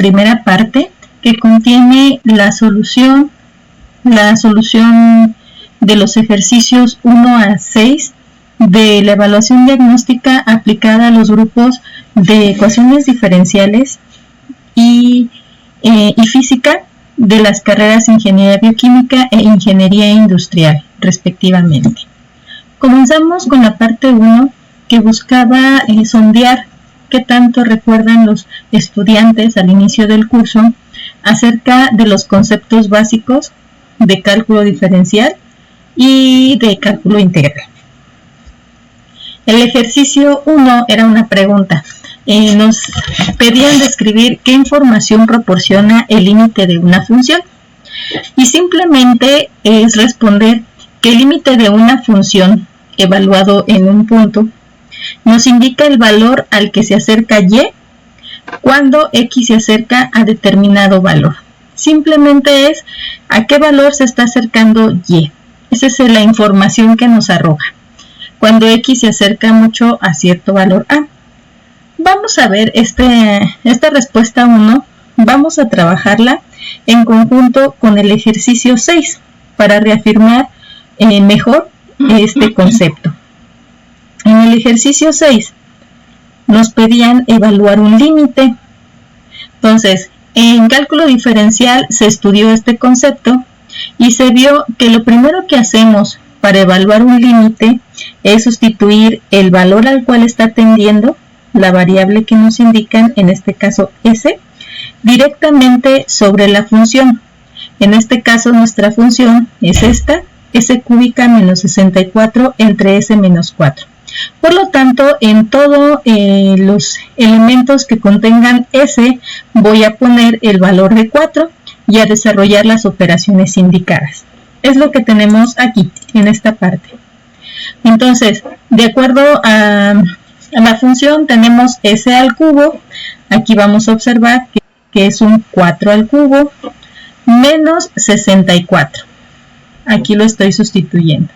primera parte que contiene la solución de los ejercicios 1 a 6 de la evaluación diagnóstica aplicada a los grupos de ecuaciones diferenciales y física de las carreras Ingeniería Bioquímica e Ingeniería Industrial, respectivamente. Comenzamos con la parte 1, que buscaba sondear qué tanto recuerdan los estudiantes al inicio del curso acerca de los conceptos básicos de cálculo diferencial y de cálculo integral. El ejercicio 1 era una pregunta. Nos pedían describir qué información proporciona el límite de una función. Y simplemente es responder que el límite de una función evaluado en un punto nos indica el valor al que se acerca y cuando x se acerca a determinado valor. Simplemente es a qué valor se está acercando y. Esa es la información que nos arroja cuando x se acerca mucho a cierto valor a. Vamos a ver esta respuesta 1, vamos a trabajarla en conjunto con el ejercicio 6 para reafirmar mejor este concepto. En el ejercicio 6 nos pedían evaluar un límite. Entonces, en cálculo diferencial se estudió este concepto y se vio que lo primero que hacemos para evaluar un límite es sustituir el valor al cual está tendiendo, la variable que nos indican, en este caso s, directamente sobre la función. En este caso nuestra función es esta, s cúbica menos 64 entre s menos 4. Por lo tanto, en todos los elementos que contengan s, voy a poner el valor de 4 y a desarrollar las operaciones indicadas. Es lo que tenemos aquí, en esta parte. Entonces, de acuerdo a la función, tenemos s al cubo. Aquí vamos a observar que es un 4 al cubo menos 64. Aquí lo estoy sustituyendo.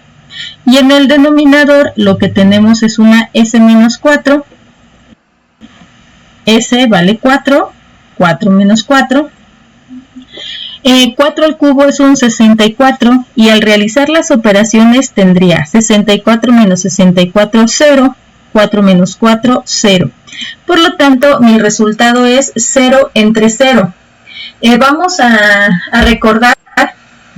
Y en el denominador lo que tenemos es una s menos 4. S vale 4, 4 menos 4. 4 al cubo es un 64 y al realizar las operaciones tendría 64 menos 64, 0, 4 menos 4, 0. Por lo tanto, mi resultado es 0 entre 0. Vamos a recordar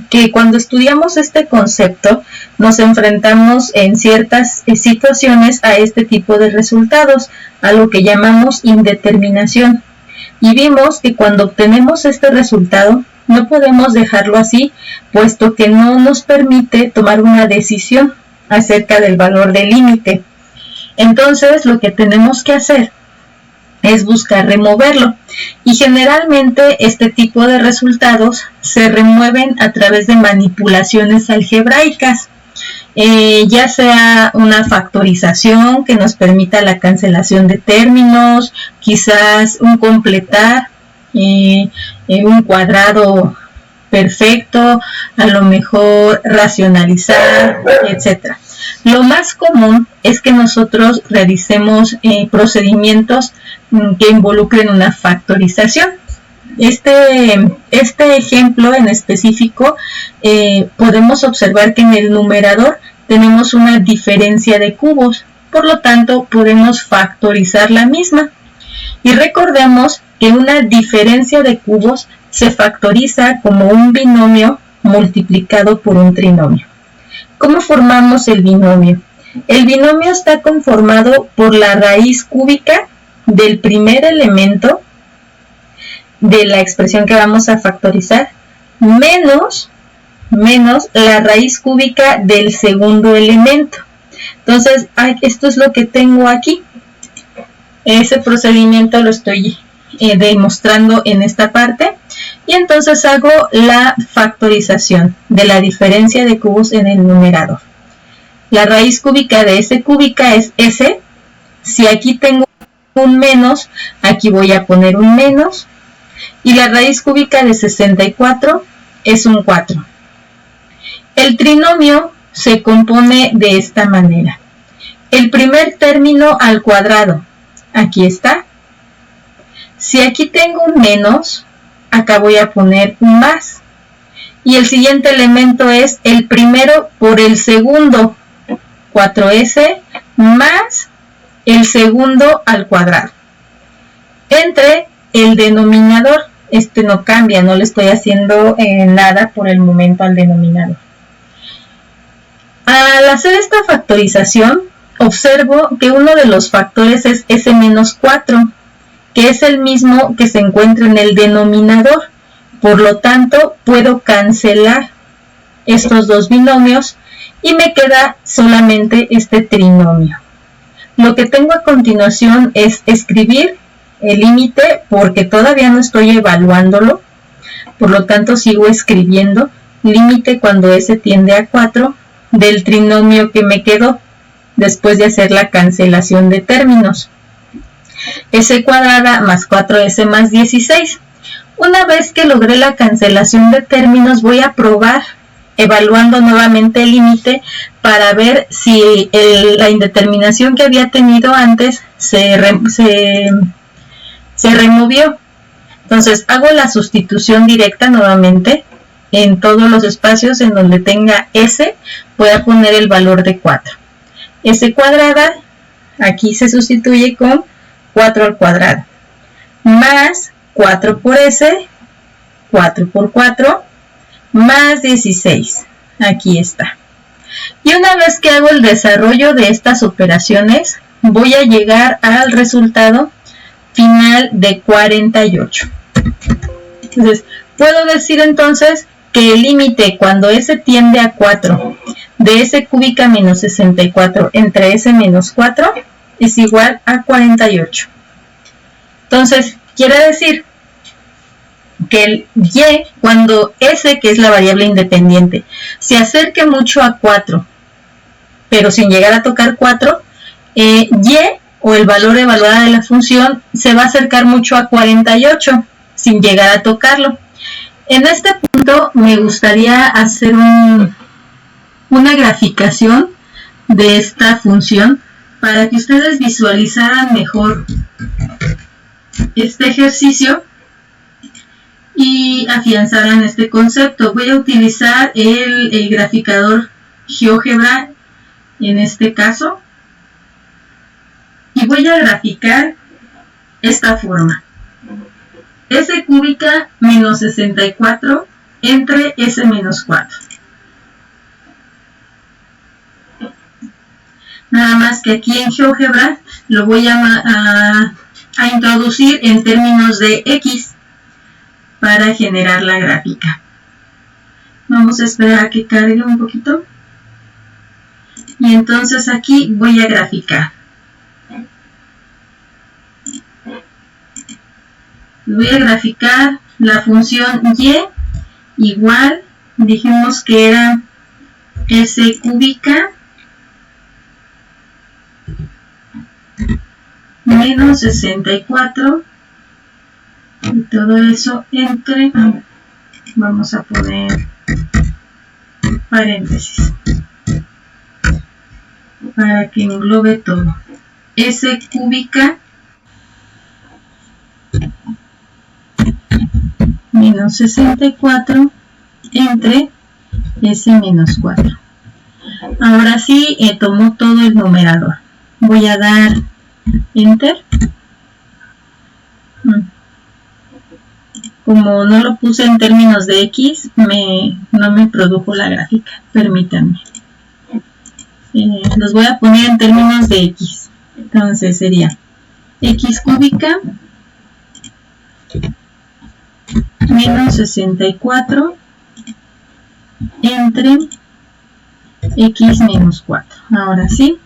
que cuando estudiamos este concepto nos enfrentamos en ciertas situaciones a este tipo de resultados, a lo que llamamos indeterminación. Y vimos que cuando obtenemos este resultado no podemos dejarlo así, puesto que no nos permite tomar una decisión acerca del valor del límite. Entonces lo que tenemos que hacer es buscar removerlo, y generalmente este tipo de resultados se remueven a través de manipulaciones algebraicas, ya sea una factorización que nos permita la cancelación de términos, quizás un completar, un cuadrado perfecto, a lo mejor racionalizar, etc. Lo más común es que nosotros realicemos procedimientos que involucren una factorización. Este ejemplo en específico, podemos observar que en el numerador tenemos una diferencia de cubos, por lo tanto podemos factorizar la misma. Y recordemos que una diferencia de cubos se factoriza como un binomio multiplicado por un trinomio. ¿Cómo formamos el binomio? El binomio está conformado por la raíz cúbica del primer elemento de la expresión que vamos a factorizar menos la raíz cúbica del segundo elemento. Entonces, esto es lo que tengo aquí. Ese procedimiento lo estoy demostrando en esta parte. Y entonces hago la factorización de la diferencia de cubos en el numerador. La raíz cúbica de s cúbica es s. Si aquí tengo un menos, aquí voy a poner un menos. Y la raíz cúbica de 64 es un 4. El trinomio se compone de esta manera. El primer término al cuadrado, aquí está, Si aquí tengo un menos, acá voy a poner un más. Y el siguiente elemento es el primero por el segundo, 4s más el segundo al cuadrado, entre el denominador. Este no cambia, no le estoy haciendo nada por el momento al denominador. Al hacer esta factorización, observo que uno de los factores es s-4, que es el mismo que se encuentra en el denominador. Por lo tanto, puedo cancelar estos dos binomios y me queda solamente este trinomio. Lo que tengo a continuación es escribir el límite, porque todavía no estoy evaluándolo. Por lo tanto, sigo escribiendo límite cuando s tiende a 4 del trinomio que me quedó después de hacer la cancelación de términos. S cuadrada más 4s más 16. Una vez que logré la cancelación de términos, voy a probar evaluando nuevamente el límite para ver si la indeterminación que había tenido antes se removió. Entonces hago la sustitución directa nuevamente en todos los espacios en donde tenga s, voy a poner el valor de 4. S cuadrada aquí se sustituye con 4 al cuadrado, más 4 por s, 4 por 4, más 16. Aquí está. Y una vez que hago el desarrollo de estas operaciones, voy a llegar al resultado final de 48. Entonces, puedo decir entonces que el límite cuando s tiende a 4 de s cúbica menos 64 entre s menos 4 es igual a 48. Entonces, quiere decir que el y, cuando s, que es la variable independiente, se acerque mucho a 4, pero sin llegar a tocar 4, y, o el valor evaluado de la función, se va a acercar mucho a 48, sin llegar a tocarlo. En este punto me gustaría hacer una graficación de esta función para que ustedes visualizaran mejor este ejercicio y afianzaran este concepto. Voy a utilizar el graficador GeoGebra en este caso y voy a graficar esta forma: s cúbica menos 64 entre s menos 4. Nada más que aquí en GeoGebra lo voy a introducir en términos de x para generar la gráfica. Vamos a esperar a que cargue un poquito. Y entonces aquí voy a graficar. Voy a graficar la función y igual, dijimos que era s cúbica menos 64 y todo eso entre, vamos a poner paréntesis para que englobe todo, s cúbica menos 64 entre s menos 4. Ahora sí, tomo todo el numerador. Voy a dar Enter. Como no lo puse en términos de x, no me produjo la gráfica. Permítanme. Los voy a poner en términos de x. Entonces sería x cúbica menos 64 entre x menos 4. Ahora sí.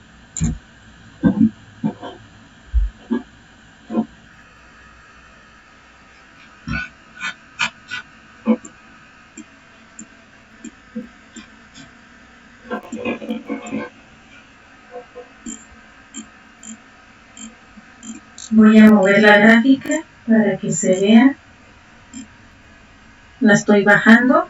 Voy a mover la gráfica para que se vea. La estoy bajando.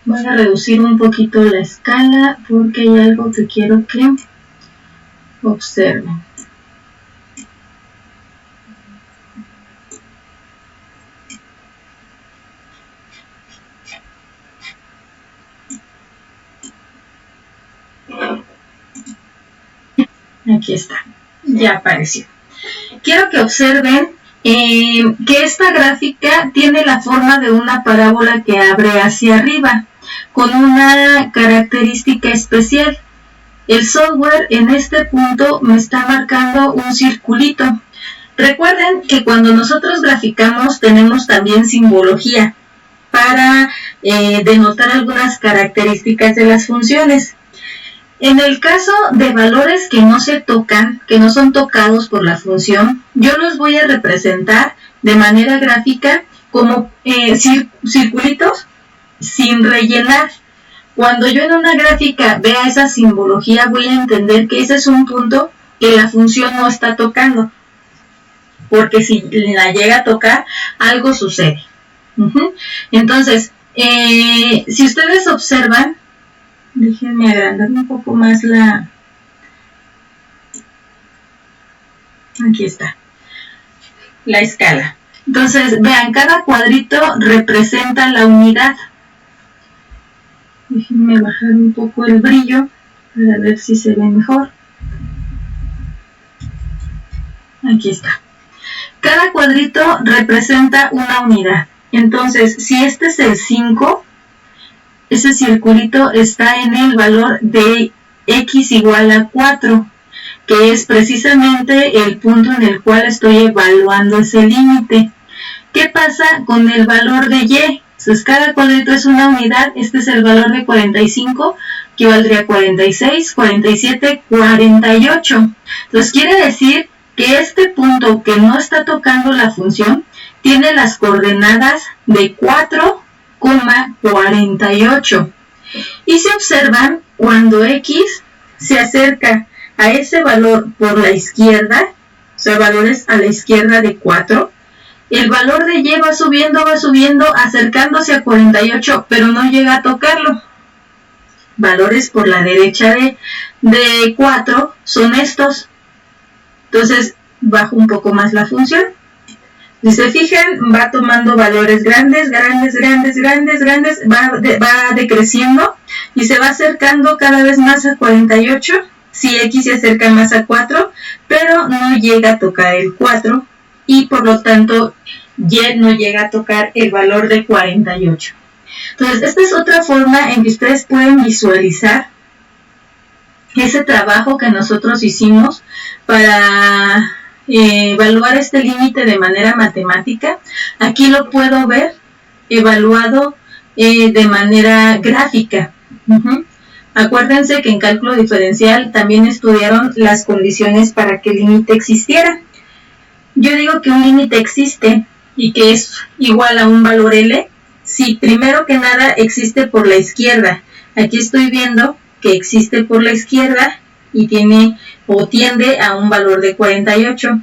Voy a reducir un poquito la escala porque hay algo que quiero que observen. Aquí está, ya apareció. Quiero que observen que esta gráfica tiene la forma de una parábola que abre hacia arriba, con una característica especial. El software en este punto me está marcando un circulito. Recuerden que cuando nosotros graficamos tenemos también simbología para denotar algunas características de las funciones. En el caso de valores que no se tocan, que no son tocados por la función, yo los voy a representar de manera gráfica como circulitos sin rellenar. Cuando yo en una gráfica vea esa simbología, voy a entender que ese es un punto que la función no está tocando, porque si la llega a tocar, algo sucede. Entonces, si ustedes observan, déjenme agrandar un poco más aquí está, la escala. Entonces, vean, cada cuadrito representa la unidad. Déjenme bajar un poco el brillo para ver si se ve mejor. Aquí está. Cada cuadrito representa una unidad. Entonces, si este es el 5, ese circulito está en el valor de x igual a 4, que es precisamente el punto en el cual estoy evaluando ese límite. ¿Qué pasa con el valor de y? Entonces, cada cuadrito es una unidad. Este es el valor de 45, que valdría 46, 47, 48. Entonces, quiere decir que este punto que no está tocando la función tiene las coordenadas de 4,48. Y se observan cuando x se acerca a ese valor por la izquierda, o sea, valores a la izquierda de 4, el valor de y va subiendo, acercándose a 48, pero no llega a tocarlo. Valores por la derecha de 4 son estos. Entonces, bajo un poco más la función. Si se fijan, va tomando valores grandes, va decreciendo y se va acercando cada vez más a 48. Si x se acerca más a 4, pero no llega a tocar el 4 y por lo tanto y no llega a tocar el valor de 48. Entonces, esta es otra forma en que ustedes pueden visualizar ese trabajo que nosotros hicimos para evaluar este límite de manera matemática. Aquí lo puedo ver evaluado de manera gráfica. Acuérdense que en cálculo diferencial también estudiaron las condiciones para que el límite existiera. Yo digo que un límite existe y que es igual a un valor L si primero que nada existe por la izquierda. Aquí estoy viendo que existe por la izquierda y tiene o tiende a un valor de 48.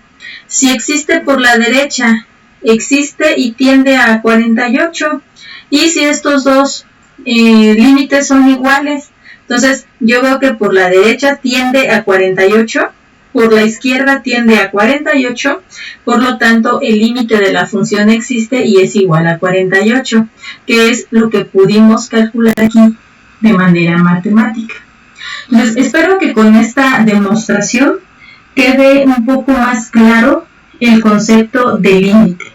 Si existe por la derecha, existe y tiende a 48. Y si estos dos límites son iguales, entonces yo veo que por la derecha tiende a 48, por la izquierda tiende a 48, por lo tanto el límite de la función existe y es igual a 48, que es lo que pudimos calcular aquí de manera matemática. Entonces, espero que con esta demostración quede un poco más claro el concepto de límite.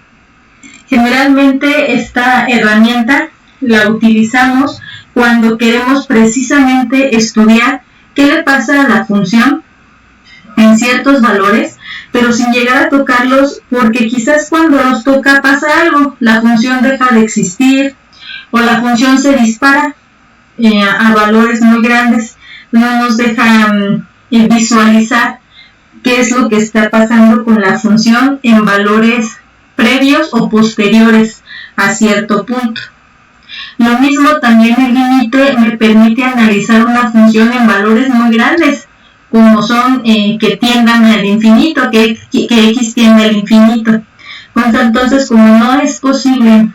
Generalmente esta herramienta la utilizamos cuando queremos precisamente estudiar qué le pasa a la función en ciertos valores, pero sin llegar a tocarlos, porque quizás cuando los toca pasa algo, la función deja de existir o la función se dispara a valores muy grandes. No nos deja visualizar qué es lo que está pasando con la función en valores previos o posteriores a cierto punto. Lo mismo también el límite me permite analizar una función en valores muy grandes, como son que tiendan al infinito, que x tiende al infinito. Entonces, como no es posible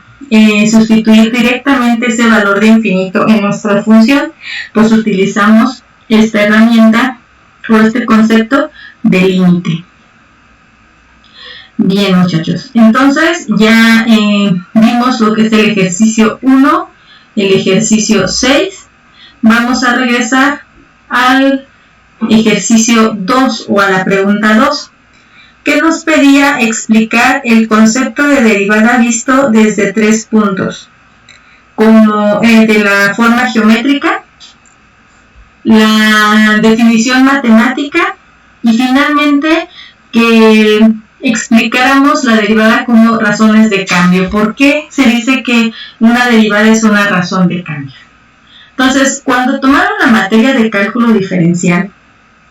sustituir directamente ese valor de infinito en nuestra función, pues utilizamos esta herramienta o este concepto de límite. Bien, muchachos, entonces ya vimos lo que es el ejercicio 1, el ejercicio 6. Vamos a regresar al ejercicio 2 o a la pregunta 2, que nos pedía explicar el concepto de derivada visto desde 3 puntos, como el de la forma geométrica, la definición matemática y finalmente que explicáramos la derivada como razones de cambio. ¿Por qué se dice que una derivada es una razón de cambio? Entonces, cuando tomaron la materia de cálculo diferencial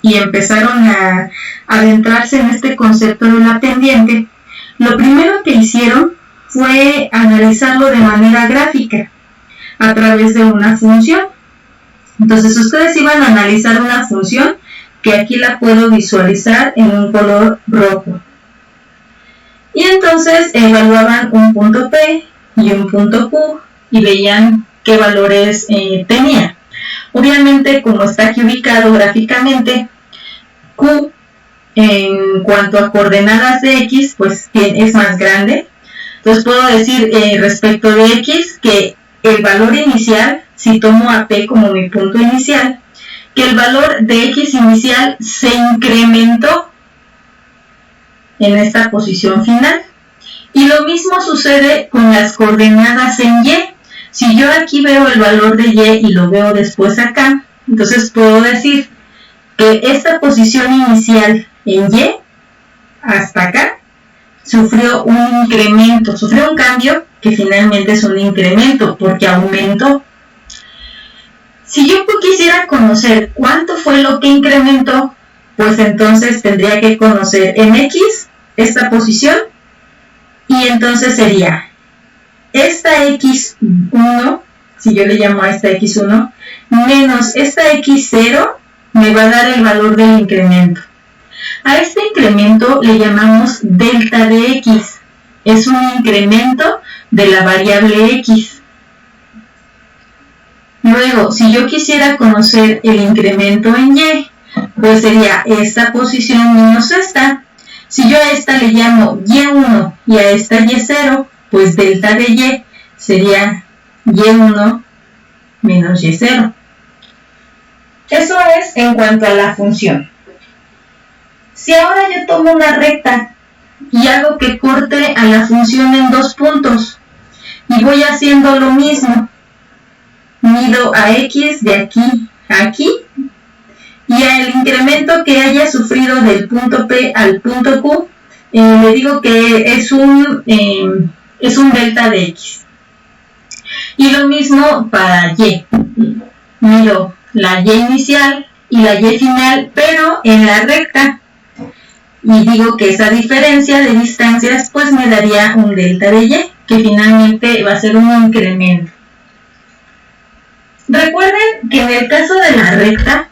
y empezaron a adentrarse en este concepto de la pendiente, lo primero que hicieron fue analizarlo de manera gráfica a través de una función. Entonces, ustedes iban a analizar una función que aquí la puedo visualizar en un color rojo. Y entonces evaluaban un punto P y un punto Q y veían qué valores tenía. Obviamente, como está aquí ubicado gráficamente, Q en cuanto a coordenadas de X, pues es más grande. Entonces puedo decir respecto de X que el valor inicial, si tomo a P como mi punto inicial, que el valor de X inicial se incrementó en esta posición final. Y lo mismo sucede con las coordenadas en Y. Si yo aquí veo el valor de Y y lo veo después acá, entonces puedo decir que esta posición inicial en Y hasta acá sufrió un incremento, sufrió un cambio que finalmente es un incremento porque aumentó. Si yo quisiera conocer cuánto fue lo que incrementó, pues entonces tendría que conocer en X esta posición y entonces sería esta X1, si yo le llamo a esta X1, menos esta X0 me va a dar el valor del incremento. A este incremento le llamamos delta de X. Es un incremento de la variable X. Luego, si yo quisiera conocer el incremento en Y, pues sería esta posición menos esta. Si yo a esta le llamo Y1 y a esta Y0, pues delta de Y sería Y1 menos Y0. Eso es en cuanto a la función. Si ahora yo tomo una recta y hago que corte a la función en 2 puntos y voy haciendo lo mismo, mido a X de aquí a aquí y al incremento que haya sufrido del punto P al punto Q, le digo que es un delta de X. Y lo mismo para Y. Mido la Y inicial y la Y final, pero en la recta. Y digo que esa diferencia de distancias pues me daría un delta de Y, que finalmente va a ser un incremento. Recuerden que en el caso de la recta,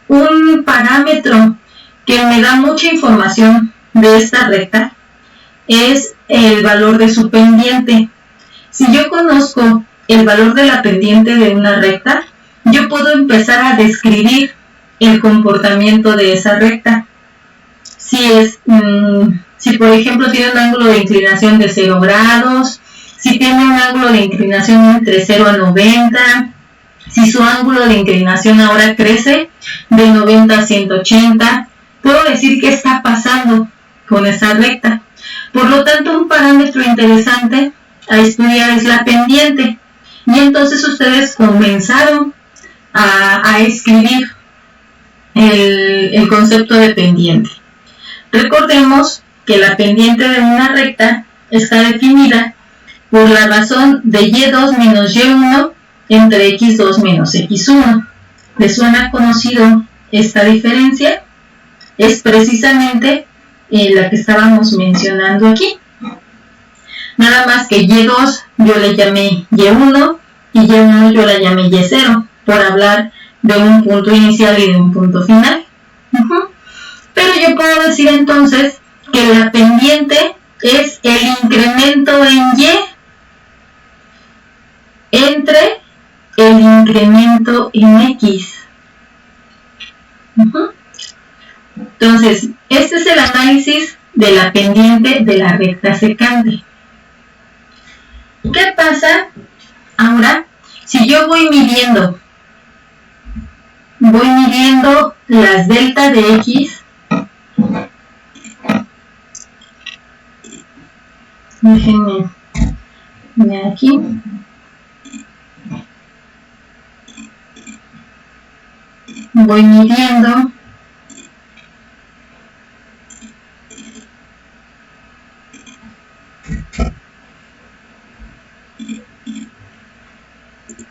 un parámetro que me da mucha información de esta recta es el valor de su pendiente. Si yo conozco el valor de la pendiente de una recta, yo puedo empezar a describir el comportamiento de esa recta. Si por ejemplo tiene un ángulo de inclinación de 0 grados, si tiene un ángulo de inclinación entre 0 a 90, si su ángulo de inclinación ahora crece de 90 a 180, puedo decir qué está pasando con esa recta. Por lo tanto, un parámetro interesante a estudiar es la pendiente. Y entonces ustedes comenzaron a escribir el concepto de pendiente. Recordemos que la pendiente de una recta está definida por la razón de Y2 menos Y1 entre X2 menos X1. ¿Les suena conocido esta diferencia? Es precisamente la que estábamos mencionando aquí. Nada más que Y2 yo le llamé Y1 y Y1 yo la llamé Y0 por hablar de un punto inicial y de un punto final. Pero yo puedo decir entonces que la pendiente es el incremento en Y entre el incremento en X. Entonces, este es el análisis de la pendiente de la recta secante. ¿Qué pasa ahora si yo voy midiendo voy midiendo las delta de X. Déjenme ver aquí. Voy midiendo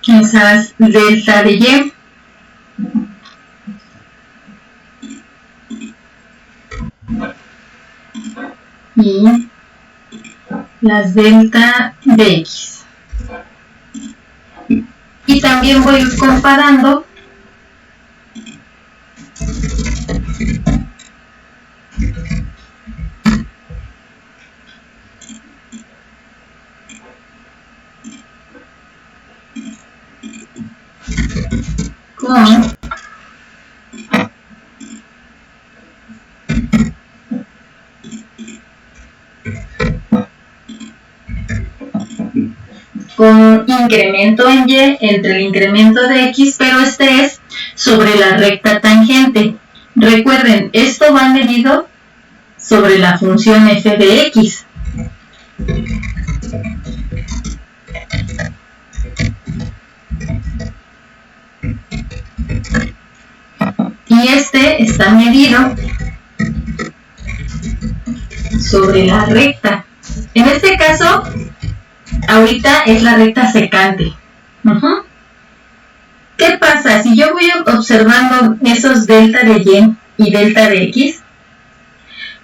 esas delta de Y. Y las delta de X. Y también voy comparando con incremento en Y entre el incremento de X, pero este es sobre la recta tangente. Recuerden, esto va medido sobre la función f de X. Y este está medido sobre la recta. En este caso, ahorita es la recta secante. ¿Qué pasa? Si yo voy observando esos delta de Y y delta de X,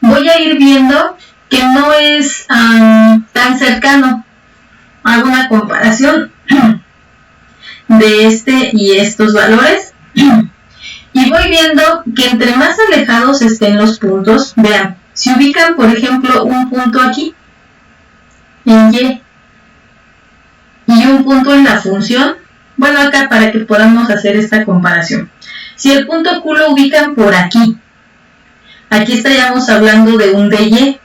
voy a ir viendo que no es tan cercano. Hago una comparación de este y estos valores y voy viendo que entre más alejados estén los puntos, vean, si ubican por ejemplo un punto aquí en Y y un punto en la función, bueno, acá para que podamos hacer esta comparación, si el punto Q lo ubican por aquí estaríamos hablando de un dy,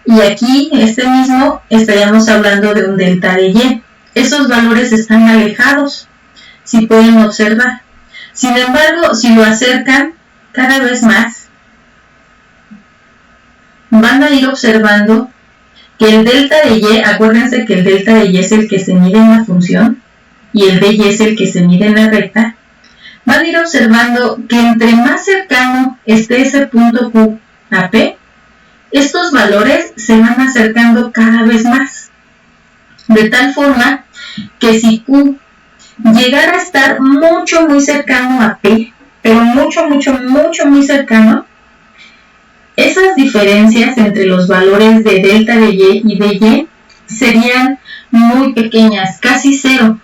y aquí este mismo estaríamos hablando de un delta de Y. Esos valores están alejados, si pueden observar. Sin embargo, si lo acercan cada vez más, van a ir observando que el delta de Y, acuérdense que el delta de Y es el que se mide en la función y el de Y es el que se mide en la recta, van a ir observando que entre más cercano esté ese punto Q a P, estos valores se van acercando cada vez más, de tal forma que si Q llegara a estar muy cercano a P, pero muy cercano, esas diferencias entre los valores de delta de Y y de Y serían muy pequeñas, casi cero.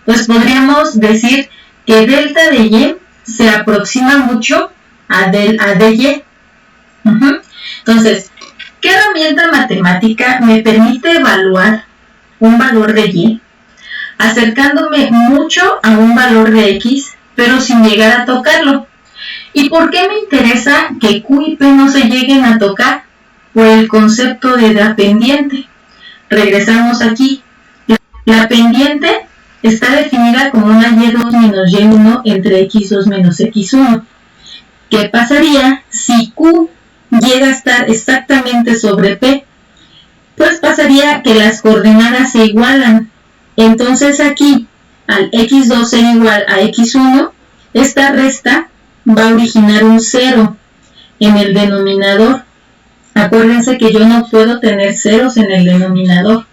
Pues podríamos decir que delta de Y se aproxima mucho a de Y. Entonces, ¿qué herramienta matemática me permite evaluar un valor de Y acercándome mucho a un valor de X, pero sin llegar a tocarlo? ¿Y por qué me interesa que Q y P no se lleguen a tocar? Por el concepto de la pendiente. Regresamos aquí. La pendiente está definida como una Y2 menos Y1 entre X2 menos X1. ¿Qué pasaría si Q llega a estar exactamente sobre P? Pues pasaría que las coordenadas se igualan. Entonces aquí, al X2 ser igual a X1, esta resta va a originar un 0 en el denominador. Acuérdense que yo no puedo tener ceros en el denominador.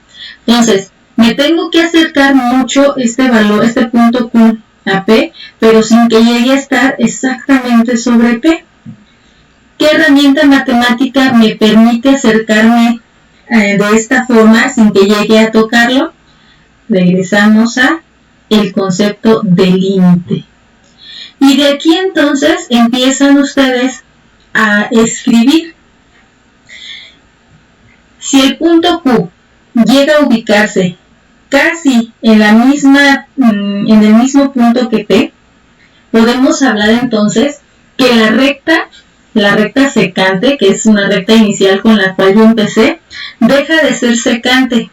Entonces, me tengo que acercar mucho este valor, este punto Q a P, pero sin que llegue a estar exactamente sobre P. ¿Qué herramienta matemática me permite acercarme de esta forma sin que llegue a tocarlo? Regresamos a el concepto de límite. Y de aquí entonces empiezan ustedes a escribir. Si el punto Q llega a ubicarse casi en el mismo punto que P, podemos hablar entonces que la recta secante, que es una recta inicial con la cual yo empecé, deja de ser secante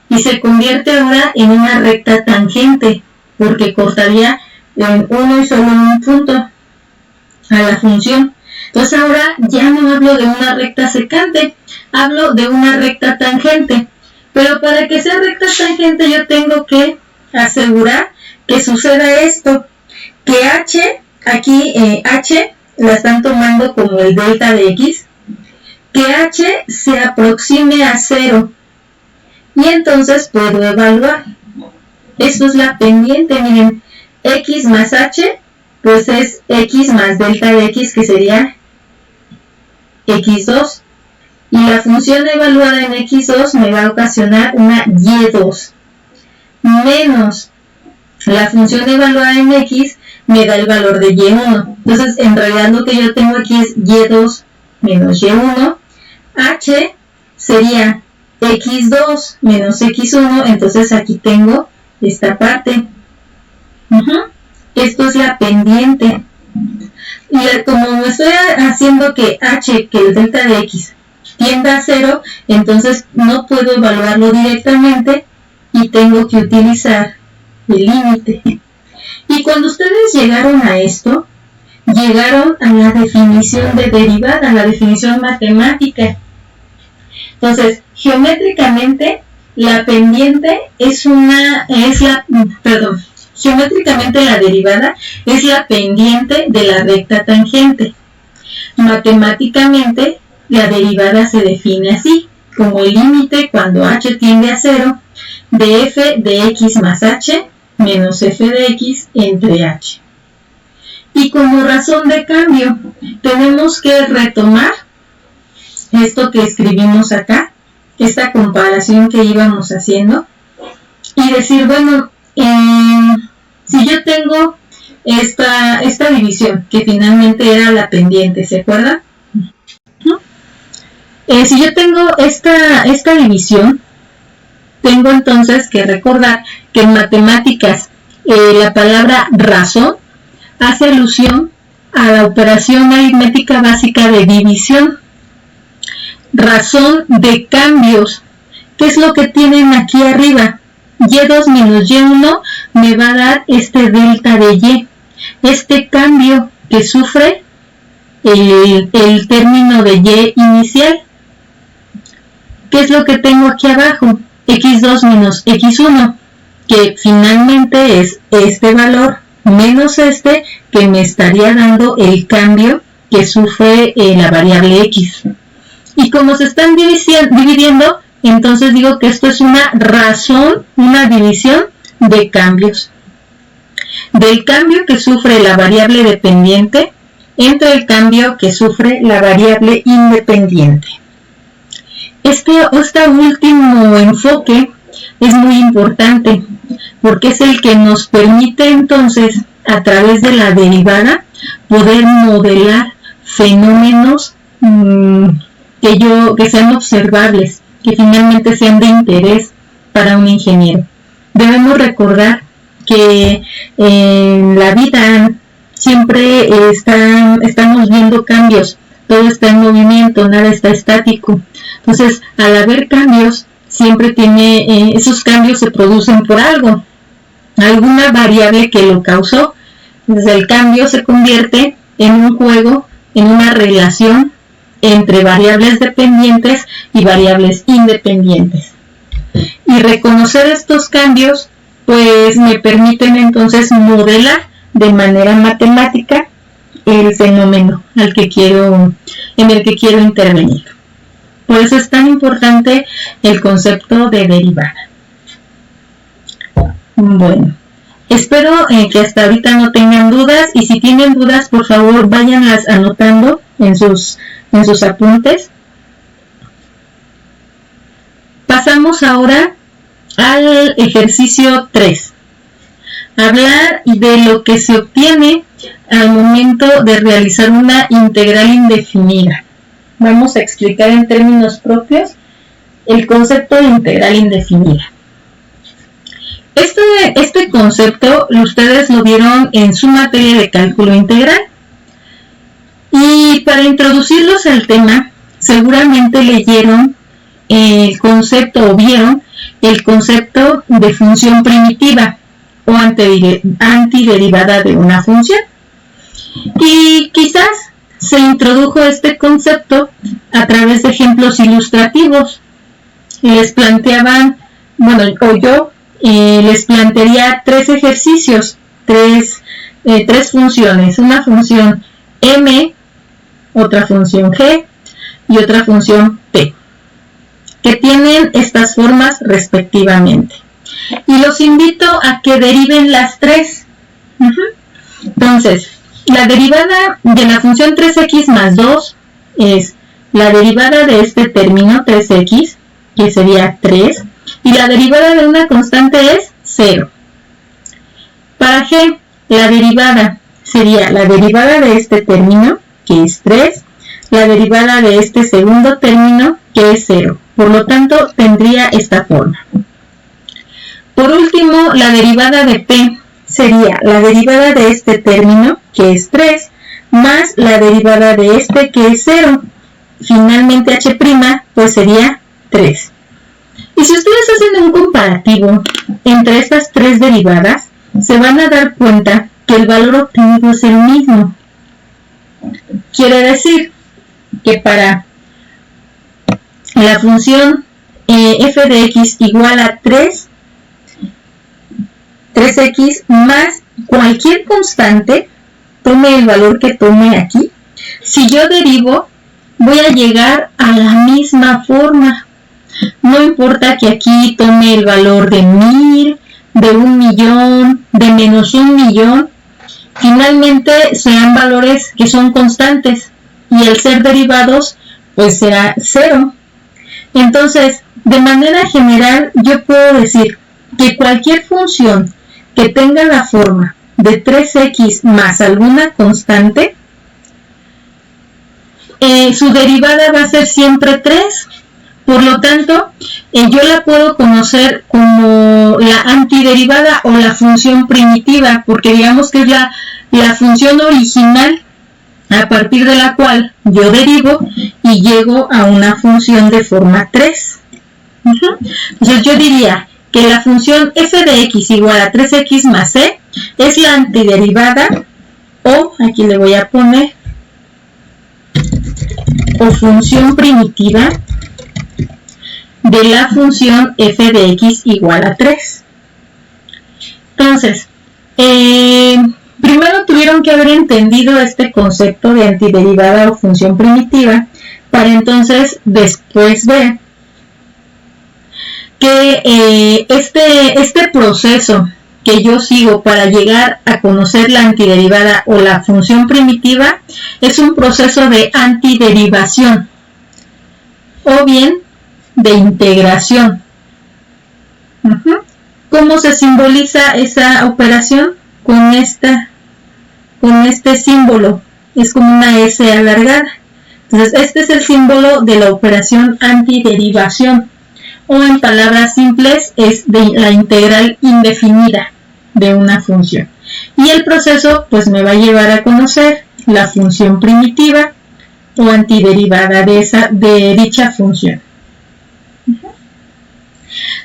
y se convierte ahora en una recta tangente, porque cortaría en uno y solo un punto a la función. Entonces ahora ya no hablo de una recta secante, hablo de una recta tangente. Pero para que sea recta tangente yo tengo que asegurar que suceda esto, que h, aquí h la están tomando como el delta de x, que h se aproxime a 0. Y entonces puedo evaluar. Esto es la pendiente, miren, x más h, pues es x más delta de x, que sería x2. Y la función evaluada en x2 me va a ocasionar una y2, menos la función evaluada en x me da el valor de y1. Entonces, en realidad lo que yo tengo aquí es y2 menos y1. H sería x2 menos x1. Entonces, aquí tengo esta parte. Esto es la pendiente. Y como me estoy haciendo que h, que el delta de x, tienda a 0, entonces no puedo evaluarlo directamente y tengo que utilizar el límite. Y cuando ustedes llegaron a esto, llegaron a la definición de derivada, la definición matemática. Entonces, geométricamente, la pendiente geométricamente la derivada es la pendiente de la recta tangente. Matemáticamente, la derivada se define así, como el límite cuando h tiende a 0 de f de x más h menos f de x entre h. Y como razón de cambio, tenemos que retomar esto que escribimos acá, esta comparación que íbamos haciendo, y decir, bueno, si yo tengo esta división, que finalmente era la pendiente, ¿se acuerdan? Si yo tengo esta división, tengo entonces que recordar que en matemáticas la palabra razón hace alusión a la operación aritmética básica de división. Razón de cambios. ¿Qué es lo que tienen aquí arriba? Y2 menos Y1 me va a dar este delta de Y. Este cambio que sufre el término de Y inicial. ¿Qué es lo que tengo aquí abajo? X2 menos X1, que finalmente es este valor menos este, que me estaría dando el cambio que sufre la variable X. Y como se están dividiendo, entonces digo que esto es una razón, una división de cambios. Del cambio que sufre la variable dependiente entre el cambio que sufre la variable independiente. Este último enfoque es muy importante porque es el que nos permite entonces, a través de la derivada, poder modelar fenómenos que sean observables, que finalmente sean de interés para un ingeniero. Debemos recordar que en la vida siempre estamos viendo cambios, todo está en movimiento, nada está estático. Entonces, al haber cambios, siempre esos cambios se producen por algo, alguna variable que lo causó. Entonces, el cambio se convierte en un juego, en una relación entre variables dependientes y variables independientes. Y reconocer estos cambios, pues me permiten entonces modelar de manera matemática el fenómeno en el que quiero intervenir. Por eso es tan importante el concepto de derivada. Bueno, espero que hasta ahorita no tengan dudas, y si tienen dudas, por favor, váyanlas anotando en sus apuntes. Pasamos ahora al ejercicio 3. Hablar de lo que se obtiene al momento de realizar una integral indefinida. Vamos a explicar en términos propios el concepto de integral indefinida. Este concepto ustedes lo vieron en su materia de cálculo integral. Y para introducirlos al tema, seguramente leyeron el concepto o vieron el concepto de función primitiva o antiderivada de una función. Y quizás se introdujo este concepto a través de ejemplos ilustrativos. Les planteaban, bueno, o yo les plantearía 3 ejercicios, tres funciones, una función m, otra función g y otra función p, que tienen estas formas respectivamente. Y los invito a que deriven las 3. Entonces, la derivada de la función 3x más 2 es la derivada de este término 3x, que sería 3, y la derivada de una constante es 0. Para g, la derivada sería la derivada de este término, que es 3, la derivada de este segundo término, que es 0. Por lo tanto, tendría esta forma. Por último, la derivada de p sería la derivada de este término, que es 3, más la derivada de este, que es 0. Finalmente, h', pues sería 3. Y si ustedes hacen un comparativo entre estas 3 derivadas, se van a dar cuenta que el valor obtenido es el mismo. Quiere decir que para la función f de x igual a 3x más cualquier constante, tome el valor que tome aquí, si yo derivo, voy a llegar a la misma forma. No importa que aquí tome el valor de 1000, de 1.000.000, de menos 1.000.000, finalmente serán valores que son constantes y al ser derivados, pues será 0. Entonces, de manera general, yo puedo decir que cualquier función que tenga la forma de 3x más alguna constante, su derivada va a ser siempre 3. Por lo tanto, yo la puedo conocer como la antiderivada o la función primitiva, porque digamos que es la función original a partir de la cual yo derivo y llego a una función de forma 3. Entonces yo diría que la función f de x igual a 3x más c es la antiderivada, o aquí le voy a poner, o función primitiva de la función f de x igual a 3. Entonces, primero tuvieron que haber entendido este concepto de antiderivada o función primitiva para entonces después ver que este proceso que yo sigo para llegar a conocer la antiderivada o la función primitiva es un proceso de antiderivación o bien de integración. ¿Cómo se simboliza esa operación? Con este símbolo, es como una S alargada. Entonces, este es el símbolo de la operación antiderivación, o en palabras simples, es de la integral indefinida de una función. Y el proceso, pues, me va a llevar a conocer la función primitiva o antiderivada de dicha función.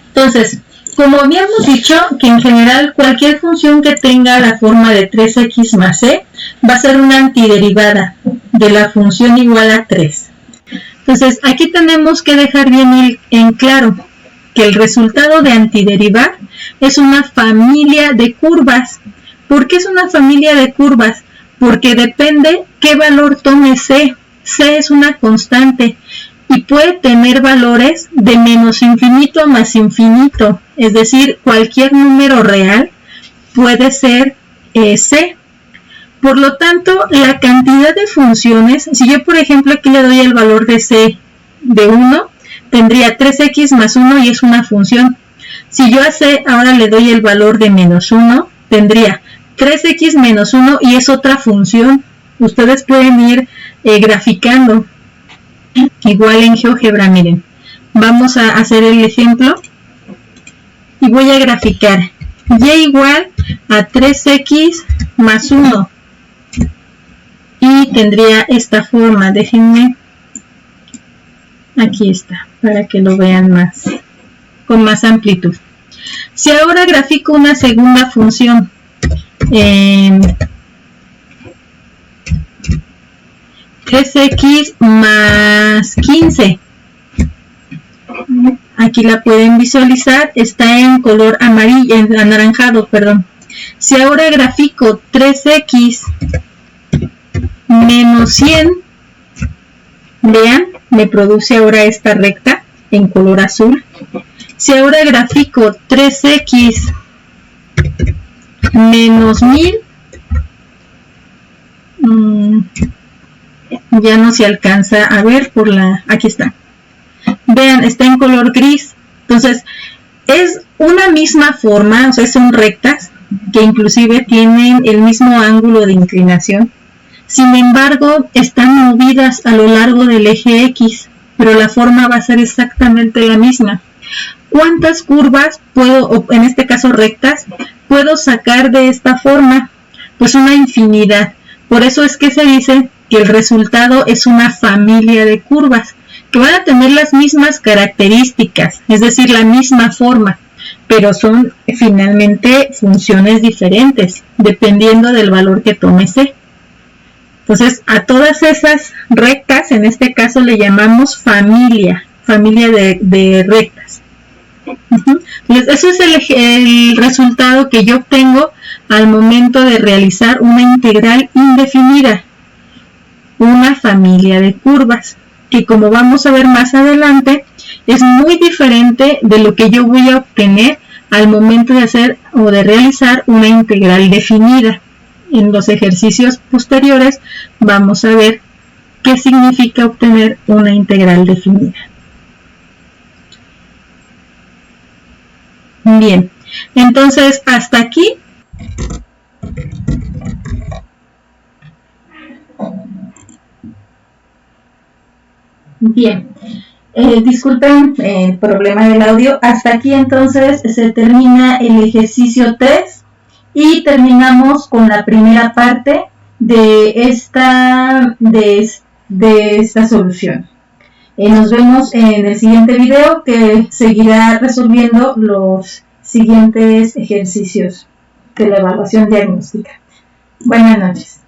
Entonces, como habíamos dicho, que en general cualquier función que tenga la forma de 3x más c va a ser una antiderivada de la función igual a 3. Entonces, aquí tenemos que dejar bien en claro que el resultado de antiderivar es una familia de curvas. ¿Por qué es una familia de curvas? Porque depende qué valor tome c. C es una constante y puede tener valores de menos infinito a más infinito. Es decir, cualquier número real puede ser c. Por lo tanto, la cantidad de funciones, si yo por ejemplo aquí le doy el valor de c de 1, tendría 3x más 1 y es una función. Si yo a c ahora le doy el valor de menos 1, tendría 3x menos 1 y es otra función. Ustedes pueden ir graficando. Igual en GeoGebra, miren. Vamos a hacer el ejemplo y voy a graficar y igual a 3x más 1 y tendría esta forma. Déjenme, aquí está, para que lo vean más con más amplitud. Si ahora grafico una segunda función, 3x más 15, aquí la pueden visualizar, está en color amarillo, en anaranjado, perdón. Si ahora grafico 3x menos 100, vean, me produce ahora esta recta en color azul. Si ahora grafico 3x menos 1000, ya no se alcanza a ver por la... aquí está. Vean, está en color gris. Entonces, es una misma forma, o sea, son rectas que inclusive tienen el mismo ángulo de inclinación. Sin embargo, están movidas a lo largo del eje X, pero la forma va a ser exactamente la misma. ¿Cuántas curvas puedo, o en este caso rectas, puedo sacar de esta forma? Pues una infinidad. Por eso es que se dice que el resultado es una familia de curvas, que van a tener las mismas características, es decir, la misma forma, pero son finalmente funciones diferentes, dependiendo del valor que tome C. Entonces, a todas esas rectas, en este caso le llamamos familia de rectas. Entonces, eso es el resultado que yo obtengo al momento de realizar una integral indefinida, una familia de curvas, que como vamos a ver más adelante, es muy diferente de lo que yo voy a obtener al momento de hacer o de realizar una integral definida. En los ejercicios posteriores vamos a ver qué significa obtener una integral definida. Bien, entonces hasta aquí bien, disculpen el problema del audio. Hasta aquí entonces se termina el ejercicio 3 y terminamos con la primera parte de esta solución. Nos vemos en el siguiente video, que seguirá resolviendo los siguientes ejercicios de la evaluación diagnóstica. Buenas noches.